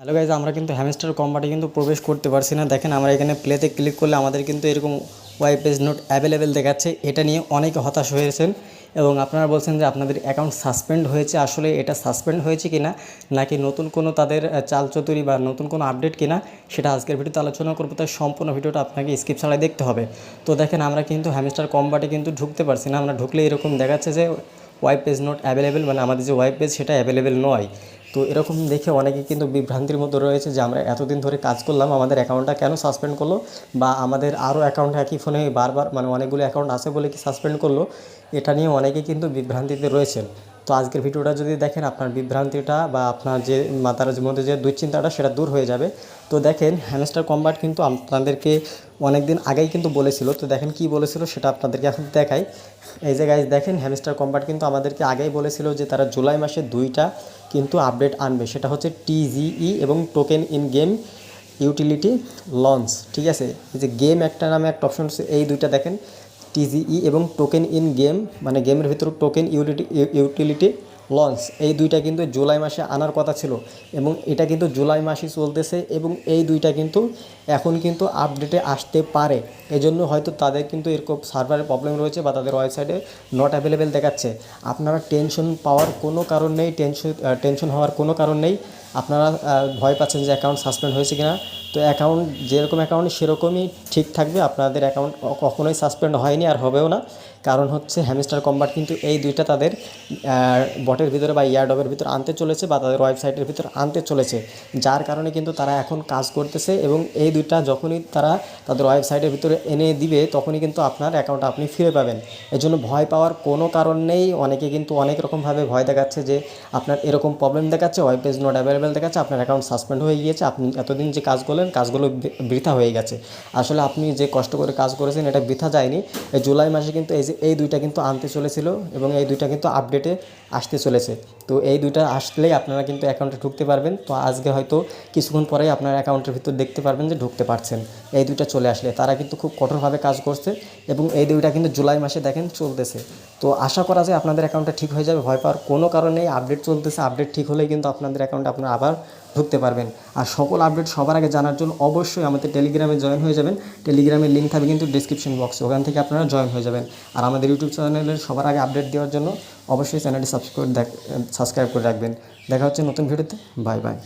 Hello guys, আমরা কিন্তু hamster কম্বাটে কিন্তু প্রবেশ করতে পারছি না। দেখেন আমরা এখানে প্লেতে ক্লিক করলে আমাদের কিন্তু এরকম ওয়াই পেজ নোট অ্যাভেলেবেল দেখাচ্ছে। এটা নিয়ে অনেকে হতাশ হয়েছেন এবং আপনারা বলছেন যে আপনাদের অ্যাকাউন্ট সাসপেন্ড হয়েছে। আসলে এটা সাসপেন্ড হয়েছে কিনা নাকি নতুন কোনো তাদের চালচতুরি বা নতুন কোনো আপডেট কিনা সেটা আজকের ভিডিওতে আলোচনা করবো। তাই সম্পূর্ণ ভিডিওটা আপনাকে স্কিপ ছাড়াই দেখতে হবে। তো দেখেন আমরা কিন্তু হ্যামস্টার কম্বাটে কিন্তু ঢুকতে পারছি না। আমরা ঢুকলে এরকম দেখাচ্ছে যে ওয়াই পেজ নোট অ্যাভেলেবেল, মানে আমাদের যে ওয়াই পেজ সেটা অ্যাভেলেবেল নয়। তো এরকম দেখে অনেকে কিন্তু বিভ্রান্তির মধ্যে রয়েছে যে আমরা এতদিন ধরে কাজ করলাম, আমাদের অ্যাকাউন্টটা কেন সাসপেন্ড করলো, বা আমাদের আরও অ্যাকাউন্ট একই ফোনে বারবার মানে অনেকগুলো অ্যাকাউন্ট আছে বলে কি সাসপেন্ড করলো। এটা নিয়ে অনেকে কিন্তু বিভ্রান্তিতে রয়েছেন। তো আজকের ভিডিওটা যদি দেখেন আপনার বিভ্রান্তিটা বা আপনার যে মাথার মধ্যে যে দুশ্চিন্তাটা সেটা দূর হয়ে যাবে। তো দেখেন হ্যামস্টার কম্বাট কিন্তু আপনাদেরকে অনেক দিন আগেই কিন্তু বলেছিল। তো দেখেন কি বলেছিল সেটা আপনাদেরকে এখন দেখাই। এই যে গাইজ দেখেন হ্যামস্টার কম্বাট কিন্তু আমাদেরকে আগেই বলেছিল যে তারা জুলাই মাসে 2টা কিন্তু আপডেট আনবে। সেটা হচ্ছে টিজিই এবং token in game utility launch. ঠিক আছে, এই যে গেম একটা নামে একটা অপশন আছে, এই দুইটা দেখেন টিজিই এবং টোকেন ইন গেম, মানে গেমের ভিতরে টোকেন ইউটিলিটি লঞ্চ, এই দুইটা কিন্তু জুলাই মাসে আনার কথা ছিল এবং এটা কিন্তু জুলাই মাসে চলতেছে এবং এই দুইটা কিন্তু এখন কিন্তু আপডেটে আসতে পারে। এজন্য হয়তো তাদের কিন্তু এরকম সার্ভারের প্রবলেম রয়েছে বা তাদের ওয়েবসাইটে নট অ্যাভেলেবেল দেখাচ্ছে। আপনারা টেনশন পাওয়ার কোনো কারণ নেই, টেনশন হওয়ার কোনো কারণ নেই। আপনারা ভয় পাচ্ছেন যে অ্যাকাউন্ট সাসপেন্ড হয়েছে কিনা, তো অ্যাকাউন্ট যেরকম অ্যাকাউন্ট সেরকমই ঠিক থাকবে। আপনাদের অ্যাকাউন্ট কখনোই সাসপেন্ড হয়নি আর হবেও না। কারণ হচ্ছে হ্যামস্টার কম্বাট কিন্তু এই দুইটা তাদের বটের ভিতরে বা ইয়ারডবের ভিতরে আনতে চলেছে বা তাদের ওয়েবসাইটের ভিতরে আনতে চলেছে, যার কারণে কিন্তু তারা এখন কাজ করতেছে এবং এই দুইটা যখনই তারা তাদের ওয়েবসাইটের ভিতরে এনে দিবে তখনই কিন্তু আপনার অ্যাকাউন্ট আপনি ফিরে পাবেন। এজন্য ভয় পাওয়ার কোনো কারণ নেই। অনেকে কিন্তু অনেক রকমভাবে ভয় দেখাচ্ছে যে আপনার এরকম প্রবলেম দেখাচ্ছে, ওয়েব পেজ নট অ্যাভেলেবেল দেখাচ্ছে, আপনার অ্যাকাউন্ট সাসপেন্ড হয়ে গিয়েছে, আপনি এতদিন যে কাজ করলেন কাজগুলো বৃথা হয়ে গেছে। আসলে আপনি যে কষ্ট করে কাজ করেছেন এটা বৃথা যায়নি। এই জুলাই মাসে কিন্তু এই দুইটা কিন্তু আনতে চলেছিল এবং এই দুইটা কিন্তু আপডেটে আসতে চলেছে। তো এই দুইটা আসলেই আপনারা কিন্তু অ্যাকাউন্টে ঢুকতে পারবেন। তো আজকে হয়তো কিছুক্ষণ পরেই আপনার অ্যাকাউন্টের ভিতর দেখতে পারবেন যে ঢুকতে পারছেন। এই দুইটা চলে আসলে তারা কিন্তু খুব কঠোরভাবে কাজ করছে এবং এই দুইটা কিন্তু জুলাই মাসে দেখেন চলতেছে। তো আশা করা যায় আপনাদের অ্যাকাউন্টটা ঠিক হয়ে যাবে, ভয় পাওয়ার কোনো কারণ নেই। আপডেট চলতেছে, আপডেট ঠিক হলেই কিন্তু আপনাদের অ্যাকাউন্টে আপনারা আবার ঢুকতে পারবেন। আর সকল আপডেট সবার আগে জানার জন্য অবশ্যই আমাদের টেলিগ্রামে জয়েন হয়ে যাবেন। টেলিগ্রামের লিঙ্ক থাকবে কিন্তু ডিসক্রিপশন বক্সে, ওখান থেকে আপনারা জয়েন হয়ে যাবেন। আর আমাদের ইউটিউব চ্যানেলের সবার আগে আপডেট দেওয়ার জন্য অবশ্যই চ্যানেলটি সাবস্ক্রাইব করে রাখবেন। দেখা হচ্ছে নতুন ভিডিওতে। Bye bye.